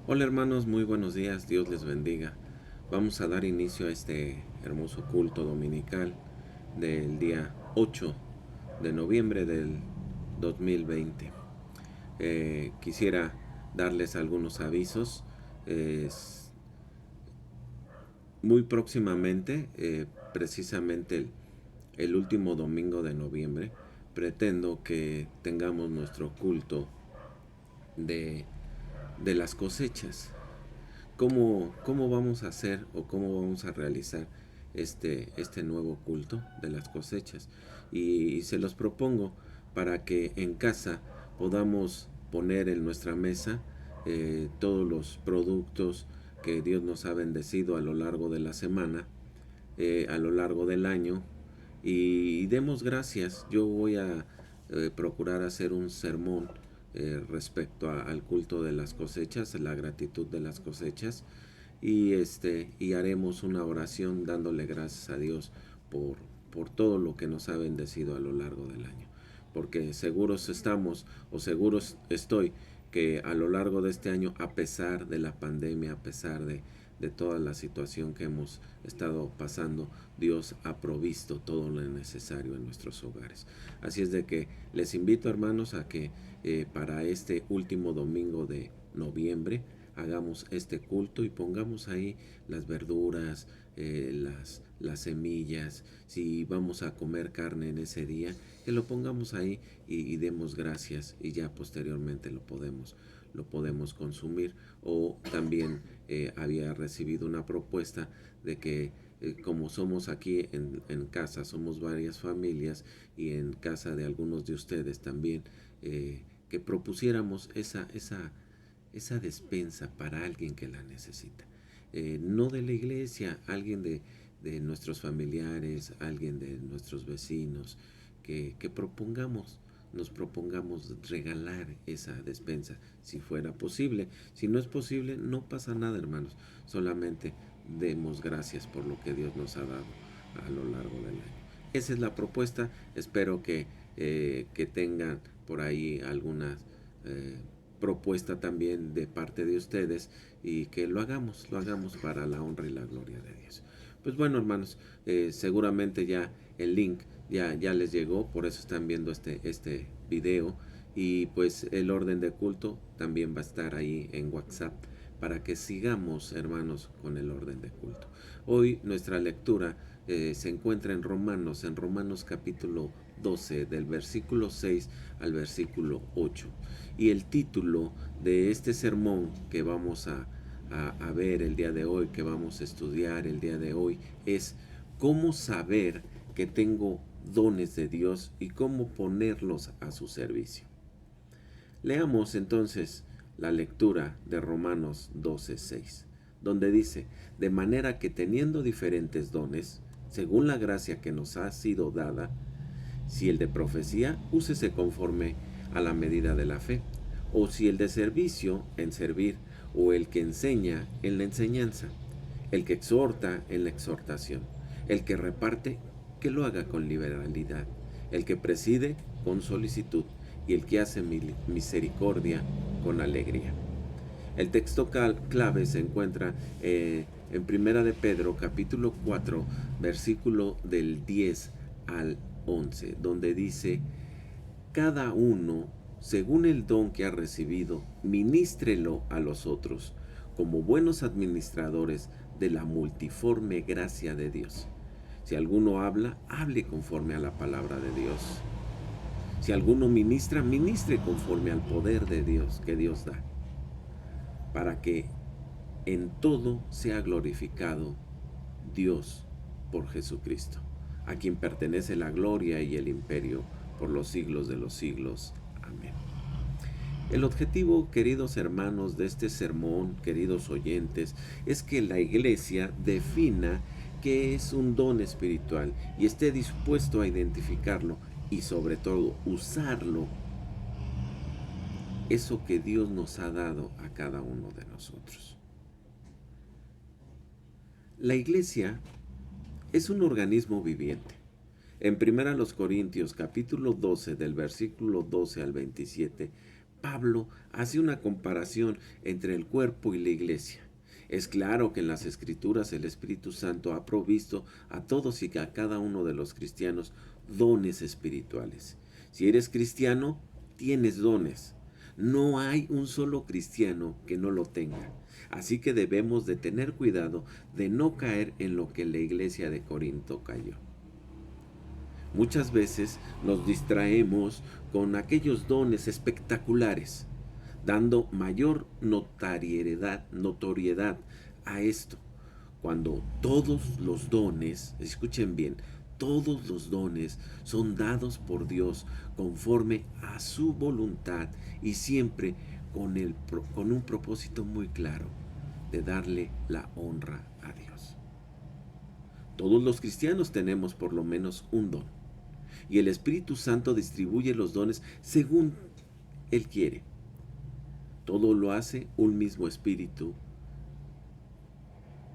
Hola hermanos, muy buenos días, Dios les bendiga. Vamos a dar inicio a este hermoso culto dominical del día 8 de noviembre del 2020. Quisiera darles algunos avisos. Es muy próximamente, precisamente el último domingo de noviembre, pretendo que tengamos nuestro culto de, de las cosechas. ¿Cómo vamos a hacer o cómo vamos a realizar este nuevo culto de las cosechas? Y se los propongo para que en casa podamos poner en nuestra mesa todos los productos que Dios nos ha bendecido a lo largo de la semana, a lo largo del año, y demos gracias. Yo voy a procurar hacer un sermón respecto al culto de las cosechas, la gratitud de las cosechas, y haremos una oración dándole gracias a Dios por, por todo lo que nos ha bendecido a lo largo del año. Porque seguros estamos, o seguros estoy, que a lo largo de este año, a pesar de la pandemia, a pesar de toda la situación que hemos estado pasando, Dios ha provisto todo lo necesario en nuestros hogares. Así es de que les invito, hermanos, a que para este último domingo de noviembre hagamos este culto y pongamos ahí las verduras, las semillas. Si vamos a comer carne en ese día, que lo pongamos ahí y demos gracias, y ya posteriormente lo podemos consumir. O también había recibido una propuesta de que como somos aquí en casa, somos varias familias, y en casa de algunos de ustedes también, que propusiéramos esa despensa para alguien que la necesita. No de la iglesia, alguien de nuestros familiares, alguien de nuestros vecinos, que nos propongamos regalar esa despensa, si fuera posible. Si no es posible, no pasa nada, hermanos. Solamente demos gracias por lo que Dios nos ha dado a lo largo del año. Esa es la propuesta. Espero que tengan por ahí algunas propuesta también de parte de ustedes, y que lo hagamos para la honra y la gloria de Dios. Pues bueno, hermanos, seguramente ya el link ya les llegó, por eso están viendo este video, y pues el orden de culto también va a estar ahí en WhatsApp para que sigamos, hermanos, con el orden de culto. Hoy nuestra lectura se encuentra en Romanos capítulo 12, del versículo 6 al versículo 8. Y el título de este sermón que vamos a ver el día de hoy, que vamos a estudiar el día de hoy, es cómo saber que tengo dones de Dios y cómo ponerlos a su servicio. Leamos entonces la lectura de Romanos 12:6, donde dice: de manera que teniendo diferentes dones, según la gracia que nos ha sido dada, si el de profecía, úsese conforme a la medida de la fe, o si el de servicio, en servir, o el que enseña, en la enseñanza, el que exhorta, en la exhortación, el que reparte, que lo haga con liberalidad, el que preside, con solicitud, y el que hace misericordia, con alegría. El texto clave se encuentra en Primera de Pedro, capítulo 4, versículo del 10 al 11, donde dice: cada uno, según el don que ha recibido, ministrelo a los otros, como buenos administradores de la multiforme gracia de Dios. Si alguno habla, hable conforme a la palabra de Dios. Si alguno ministra, ministre conforme al poder de Dios que Dios da, para que en todo sea glorificado Dios por Jesucristo, a quien pertenece la gloria y el imperio por los siglos de los siglos. Amén. El objetivo, queridos hermanos, de este sermón, queridos oyentes, es que la iglesia defina qué es un don espiritual y esté dispuesto a identificarlo, y sobre todo usarlo, eso que Dios nos ha dado a cada uno de nosotros. La iglesia es un organismo viviente. En 1 Corintios capítulo 12, del versículo 12 al 27, Pablo hace una comparación entre el cuerpo y la iglesia. Es claro que en las Escrituras el Espíritu Santo ha provisto a todos y a cada uno de los cristianos dones espirituales. Si eres cristiano, tienes dones. No hay un solo cristiano que no lo tenga. Así que debemos de tener cuidado de no caer en lo que la iglesia de Corinto cayó. Muchas veces nos distraemos con aquellos dones espectaculares, dando mayor notoriedad a esto, cuando todos los dones, escuchen bien, todos los dones son dados por Dios conforme a su voluntad y siempre con un propósito muy claro de darle la honra a Dios. Todos los cristianos tenemos por lo menos un don y el Espíritu Santo distribuye los dones según Él quiere. Todo lo hace un mismo Espíritu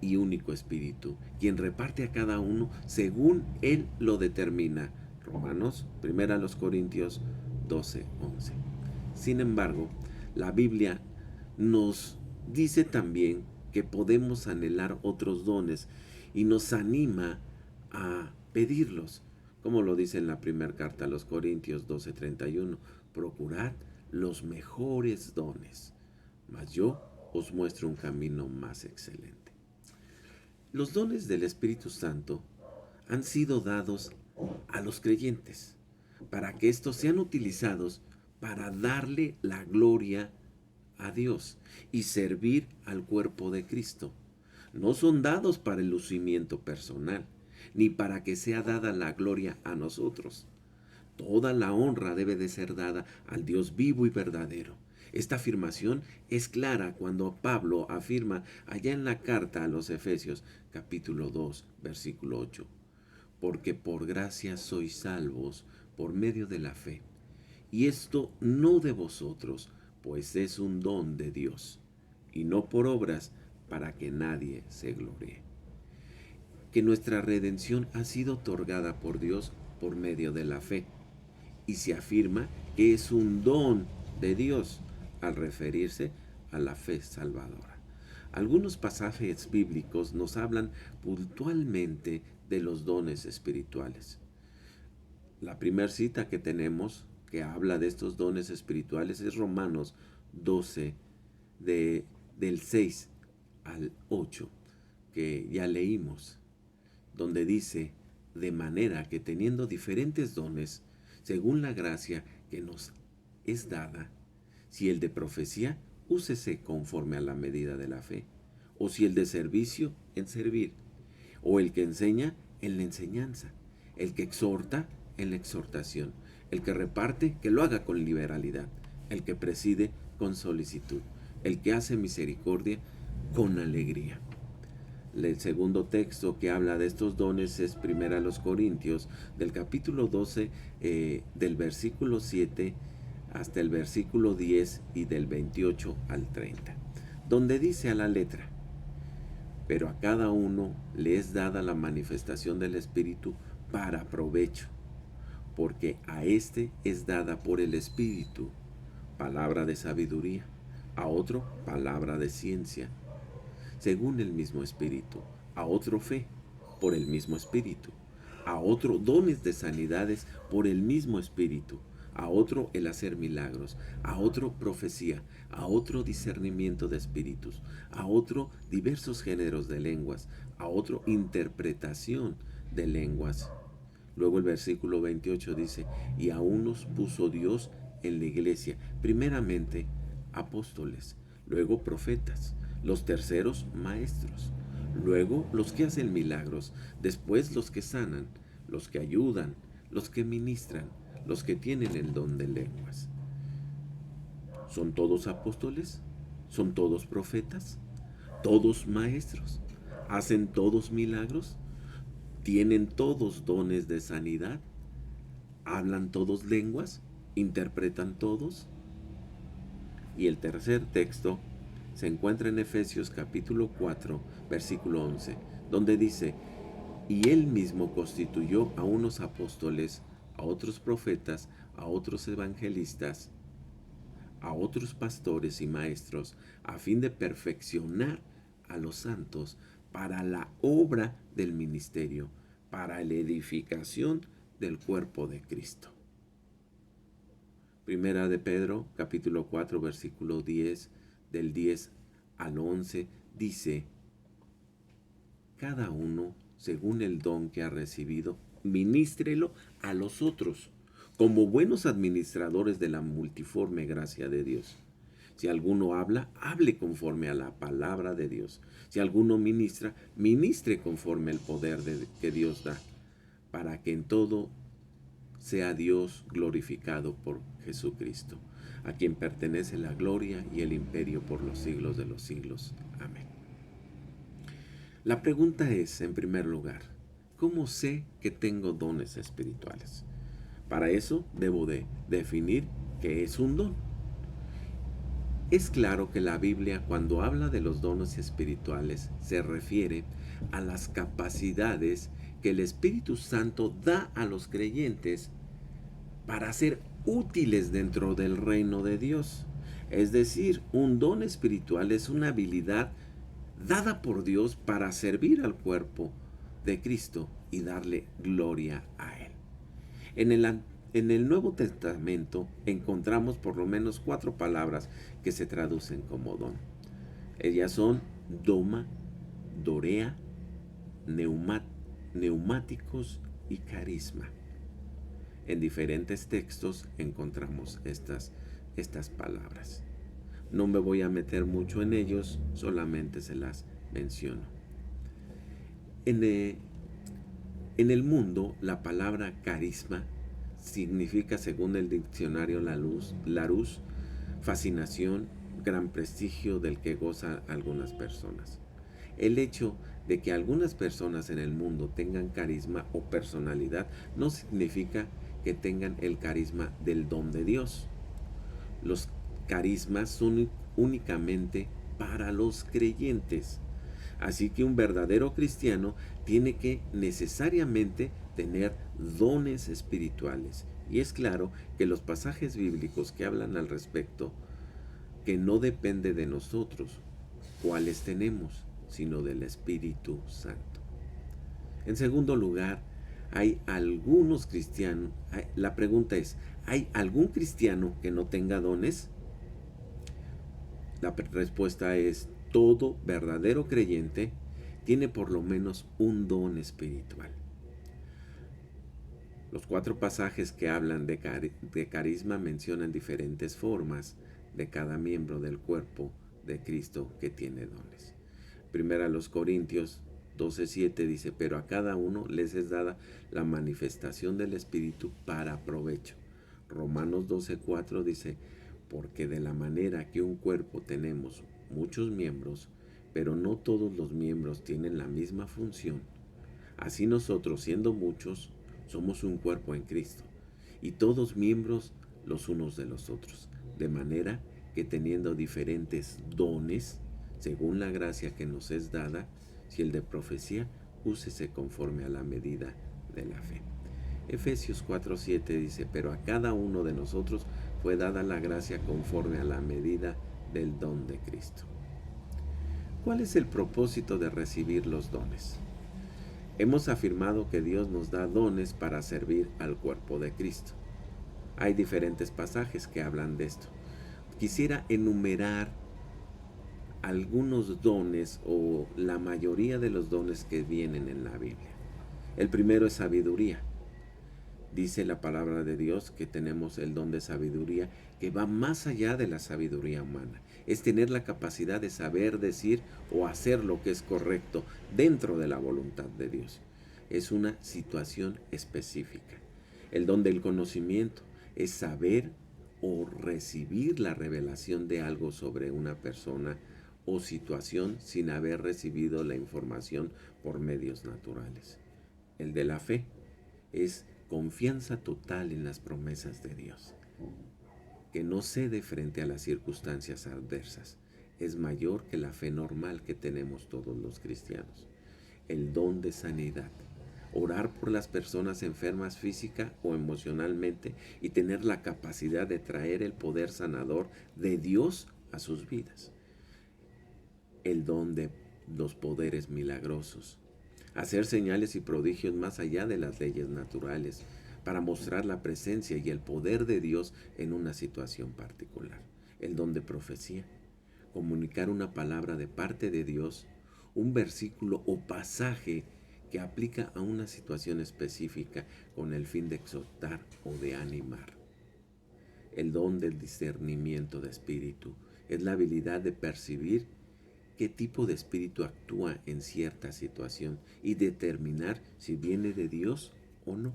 y único Espíritu, quien reparte a cada uno según Él lo determina. Romanos, 1 Corintios 12:11. Sin embargo, la Biblia nos dice también que podemos anhelar otros dones y nos anima a pedirlos, como lo dice en la primera carta a los Corintios 12:31, procurad los mejores dones, mas yo os muestro un camino más excelente. Los dones del Espíritu Santo han sido dados a los creyentes para que estos sean utilizados para darle la gloria a Dios y servir al cuerpo de Cristo. No son dados para el lucimiento personal, ni para que sea dada la gloria a nosotros. Toda la honra debe de ser dada al Dios vivo y verdadero. Esta afirmación es clara cuando Pablo afirma allá en la carta a los Efesios, capítulo 2, versículo 8. Porque por gracia sois salvos por medio de la fe. Y esto no de vosotros, pues es un don de Dios, y no por obras, para que nadie se gloríe. Que nuestra redención ha sido otorgada por Dios por medio de la fe, y se afirma que es un don de Dios al referirse a la fe salvadora. Algunos pasajes bíblicos nos hablan puntualmente de los dones espirituales. La primera cita que tenemos que habla de estos dones espirituales es Romanos 12, del 6 al 8, que ya leímos, donde dice, de manera que teniendo diferentes dones, según la gracia que nos es dada, si el de profecía, úsese conforme a la medida de la fe, o si el de servicio, en servir, o el que enseña, en la enseñanza, el que exhorta, en la exhortación, el que reparte, que lo haga con liberalidad, el que preside, con solicitud, el que hace misericordia, con alegría. El segundo texto que habla de estos dones es 1 Corintios, del capítulo 12, del versículo 7 hasta el versículo 10 y del 28 al 30, donde dice a la letra, pero a cada uno le es dada la manifestación del Espíritu para provecho, porque a éste es dada por el Espíritu palabra de sabiduría, a otro palabra de ciencia, según el mismo Espíritu, a otro fe, por el mismo Espíritu, a otro dones de sanidades por el mismo Espíritu, a otro el hacer milagros, a otro profecía, a otro discernimiento de espíritus, a otro diversos géneros de lenguas, a otro interpretación de lenguas. Luego el versículo 28 dice, y a unos puso Dios en la iglesia, primeramente apóstoles, luego profetas, los terceros maestros, luego los que hacen milagros, después los que sanan, los que ayudan, los que ministran, los que tienen el don de lenguas. ¿Son todos apóstoles? ¿Son todos profetas? ¿Todos maestros? ¿Hacen todos milagros? ¿Tienen todos dones de sanidad? ¿Hablan todos lenguas? ¿Interpretan todos? Y el tercer texto se encuentra en Efesios capítulo 4, versículo 11, donde dice, y él mismo constituyó a unos apóstoles, a otros profetas, a otros evangelistas, a otros pastores y maestros a fin de perfeccionar a los santos para la obra del ministerio, para la edificación del cuerpo de Cristo. Primera de Pedro, capítulo 4, versículo 10, del 10 al 11, dice: cada uno, según el don que ha recibido, ministrelo a los otros, como buenos administradores de la multiforme gracia de Dios. Si alguno habla, hable conforme a la palabra de Dios. Si alguno ministra, ministre conforme al poder que Dios da, para que en todo sea Dios glorificado por Jesucristo, a quien pertenece la gloria y el imperio por los siglos de los siglos. Amén. La pregunta es, en primer lugar, ¿cómo sé que tengo dones espirituales? Para eso debo de definir qué es un don. Es claro que la Biblia, cuando habla de los dones espirituales, se refiere a las capacidades que el Espíritu Santo da a los creyentes para ser útiles dentro del reino de Dios. Es decir, un don espiritual es una habilidad dada por Dios para servir al cuerpo de Cristo y darle gloria a Él. En el Nuevo Testamento encontramos por lo menos 4 palabras que se traducen como don. Ellas son doma, dorea, neumáticos y carisma. En diferentes textos encontramos estas palabras. No me voy a meter mucho en ellos, solamente se las menciono. En el mundo, la palabra carisma significa, según el diccionario Larousse, fascinación, gran prestigio del que gozan algunas personas. El hecho de que algunas personas en el mundo tengan carisma o personalidad no significa que tengan el carisma del don de Dios. Los carismas son únicamente para los creyentes. Así que un verdadero cristiano tiene que necesariamente tener dones espirituales. Y es claro que los pasajes bíblicos que hablan al respecto, que no depende de nosotros cuáles tenemos, sino del Espíritu Santo. En segundo lugar, hay algunos cristianos, la pregunta es, ¿hay algún cristiano que no tenga dones? La respuesta es, todo verdadero creyente tiene por lo menos un don espiritual. Los 4 pasajes que hablan de carisma mencionan diferentes formas de cada miembro del cuerpo de Cristo que tiene dones. Primera a los Corintios 12:7 dice, pero a cada uno les es dada la manifestación del Espíritu para provecho. Romanos 12:4 dice, porque de la manera que un cuerpo tenemos muchos miembros, pero no todos los miembros tienen la misma función, así nosotros, siendo muchos, somos un cuerpo en Cristo, y todos miembros los unos de los otros, de manera que teniendo diferentes dones, según la gracia que nos es dada, si el de profecía, úsese conforme a la medida de la fe. Efesios 4:7 dice, pero a cada uno de nosotros fue dada la gracia conforme a la medida del don de Cristo. ¿Cuál es el propósito de recibir los dones? Hemos afirmado que Dios nos da dones para servir al cuerpo de Cristo. Hay diferentes pasajes que hablan de esto. Quisiera enumerar algunos dones o la mayoría de los dones que vienen en la Biblia. El primero es sabiduría. Dice la palabra de Dios que tenemos el don de sabiduría que va más allá de la sabiduría humana. Es tener la capacidad de saber decir o hacer lo que es correcto dentro de la voluntad de Dios. Es una situación específica. El don del conocimiento es saber o recibir la revelación de algo sobre una persona o situación sin haber recibido la información por medios naturales. El de la fe es confianza total en las promesas de Dios, que no cede frente a las circunstancias adversas. Es mayor que la fe normal que tenemos todos los cristianos. El don de sanidad, orar por las personas enfermas física o emocionalmente y tener la capacidad de traer el poder sanador de Dios a sus vidas. El don de los poderes milagrosos. Hacer señales y prodigios más allá de las leyes naturales para mostrar la presencia y el poder de Dios en una situación particular. El don de profecía. Comunicar una palabra de parte de Dios, un versículo o pasaje que aplica a una situación específica con el fin de exhortar o de animar. El don del discernimiento de espíritu es la habilidad de percibir qué tipo de espíritu actúa en cierta situación y determinar si viene de Dios o no.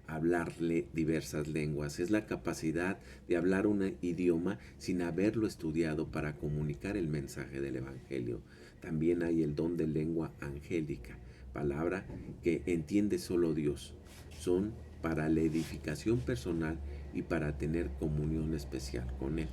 Hablarle diversas lenguas es la capacidad de hablar un idioma sin haberlo estudiado para comunicar el mensaje del Evangelio. También hay el don de lengua angélica, palabra que entiende solo Dios. Son para la edificación personal y para tener comunión especial con Él.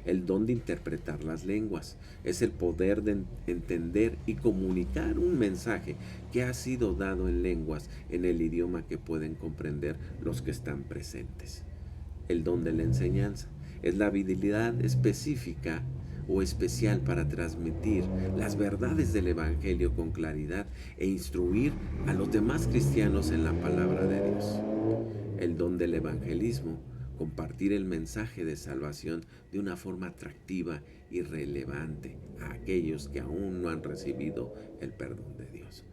El don de interpretar las lenguas es el poder de entender y comunicar un mensaje que ha sido dado en lenguas en el idioma que pueden comprender los que están presentes. El don de la enseñanza es la habilidad específica o especial para transmitir las verdades del Evangelio con claridad e instruir a los demás cristianos en la palabra de Dios. El don del evangelismo, compartir el mensaje de salvación de una forma atractiva y relevante a aquellos que aún no han recibido el perdón de Dios.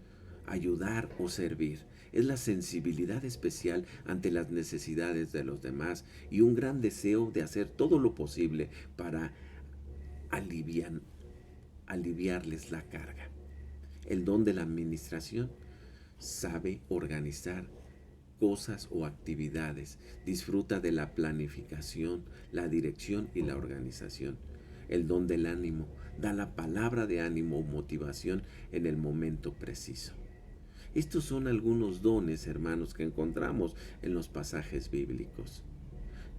Ayudar o servir es la sensibilidad especial ante las necesidades de los demás y un gran deseo de hacer todo lo posible para aliviarles la carga. El don de la administración sabe organizar cosas o actividades, disfruta de la planificación, la dirección y la organización. El don del ánimo da la palabra de ánimo o motivación en el momento preciso. Estos son algunos dones, hermanos, que encontramos en los pasajes bíblicos.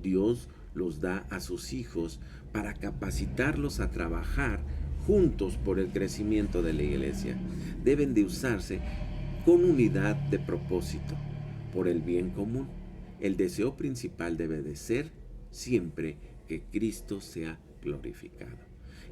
Dios los da a sus hijos para capacitarlos a trabajar juntos por el crecimiento de la iglesia. Deben de usarse con unidad de propósito, por el bien común. El deseo principal debe de ser siempre que Cristo sea glorificado.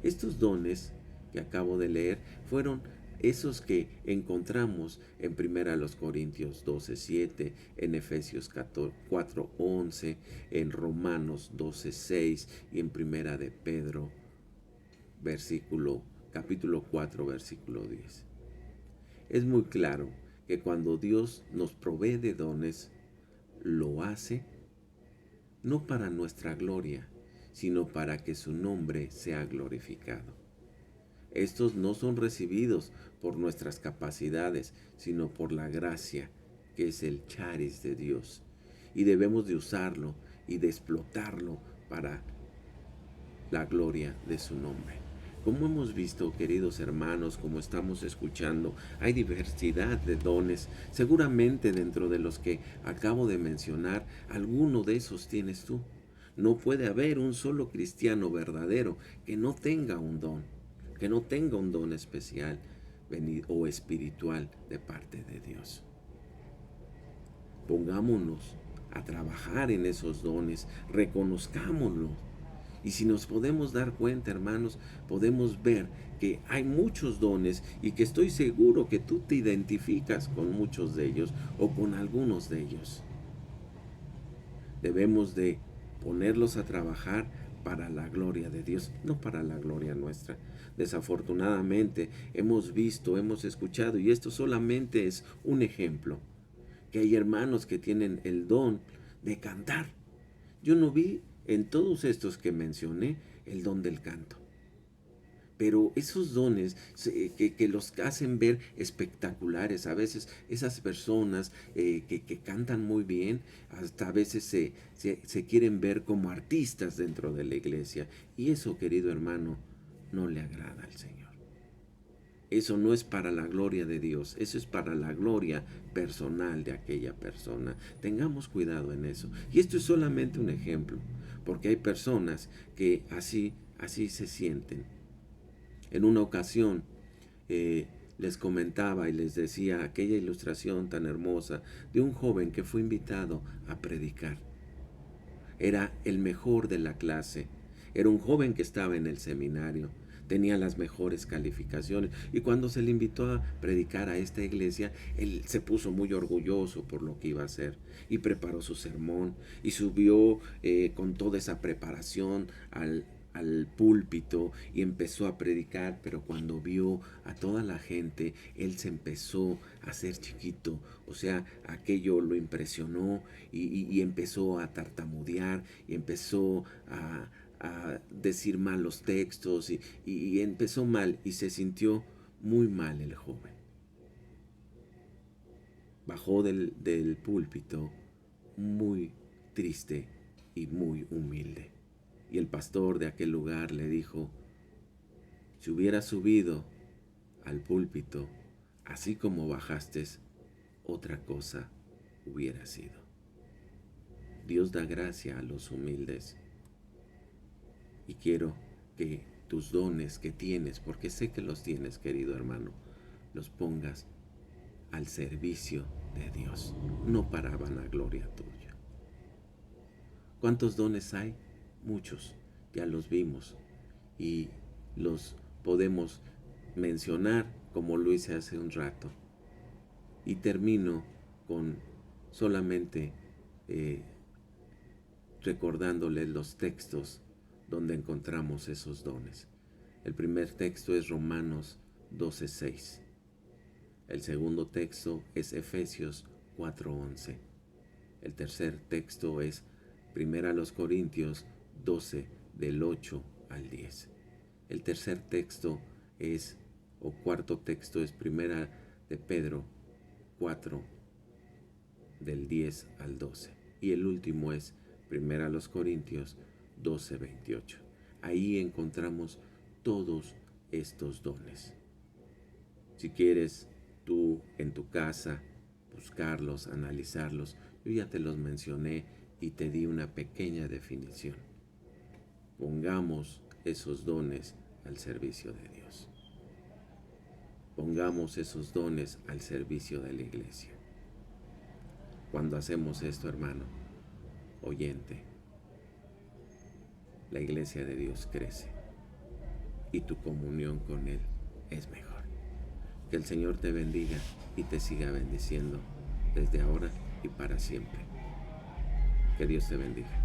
Estos dones que acabo de leer fueron esos que encontramos en 1 Corintios 12:7, en Efesios 4:11, en Romanos 12:6 y en 1 de Pedro capítulo 4, versículo 10. Es muy claro que cuando Dios nos provee de dones, lo hace no para nuestra gloria, sino para que su nombre sea glorificado. Estos no son recibidos por nuestras capacidades, sino por la gracia, que es el charis de Dios. Y debemos de usarlo y de explotarlo para la gloria de su nombre. Como hemos visto, queridos hermanos, como estamos escuchando, hay diversidad de dones. Seguramente dentro de los que acabo de mencionar, alguno de esos tienes tú. No puede haber un solo cristiano verdadero que no tenga un don, que no tenga un don especial o espiritual de parte de Dios. Pongámonos a trabajar en esos dones, reconozcámoslo. Y si nos podemos dar cuenta, hermanos, podemos ver que hay muchos dones y que estoy seguro que tú te identificas con muchos de ellos o con algunos de ellos. Debemos de ponerlos a trabajar para la gloria de Dios, no para la gloria nuestra. Desafortunadamente hemos visto, hemos escuchado, y esto solamente es un ejemplo, que hay hermanos que tienen el don de cantar. Yo no vi en todos estos que mencioné el don del canto. Pero esos dones que los hacen ver espectaculares, a veces esas personas que cantan muy bien, hasta a veces se quieren ver como artistas dentro de la iglesia. Y eso, querido hermano, no le agrada al Señor. Eso no es para la gloria de Dios, eso es para la gloria personal de aquella persona. Tengamos cuidado en eso. Y esto es solamente un ejemplo, porque hay personas que así se sienten. En una ocasión les comentaba y les decía aquella ilustración tan hermosa de un joven que fue invitado a predicar. Era el mejor de la clase. Era un joven que estaba en el seminario. Tenía las mejores calificaciones. Y cuando se le invitó a predicar a esta iglesia, él se puso muy orgulloso por lo que iba a hacer. Y preparó su sermón. Y subió con toda esa preparación al púlpito y empezó a predicar, pero cuando vio a toda la gente, él se empezó a hacer chiquito, o sea, aquello lo impresionó y empezó a tartamudear y empezó a decir mal los textos y empezó mal y se sintió muy mal el joven. Bajó del púlpito muy triste y muy humilde. Y el pastor de aquel lugar le dijo, si hubieras subido al púlpito, así como bajaste, otra cosa hubiera sido. Dios da gracia a los humildes. Y quiero que tus dones que tienes, porque sé que los tienes, querido hermano, los pongas al servicio de Dios, no para vanagloria tuya. ¿Cuántos dones hay? Muchos, ya los vimos y los podemos mencionar como lo hice hace un rato. Y termino con solamente recordándoles los textos donde encontramos esos dones. El primer texto es Romanos 12:6. El segundo texto es Efesios 4:11. El tercer texto es 1 Corintios 12, del 8 al 10. El tercer texto es, o cuarto texto es 1 de Pedro 4, del 10 al 12. Y el último es 1 Corintios 12, 28. Ahí encontramos todos estos dones. Si quieres tú en tu casa buscarlos, analizarlos, yo ya te los mencioné y te di una pequeña definición. Pongamos esos dones al servicio de Dios. Pongamos esos dones al servicio de la iglesia. Cuando hacemos esto, hermano, oyente, la iglesia de Dios crece y tu comunión con Él es mejor. Que el Señor te bendiga y te siga bendiciendo desde ahora y para siempre. Que Dios te bendiga.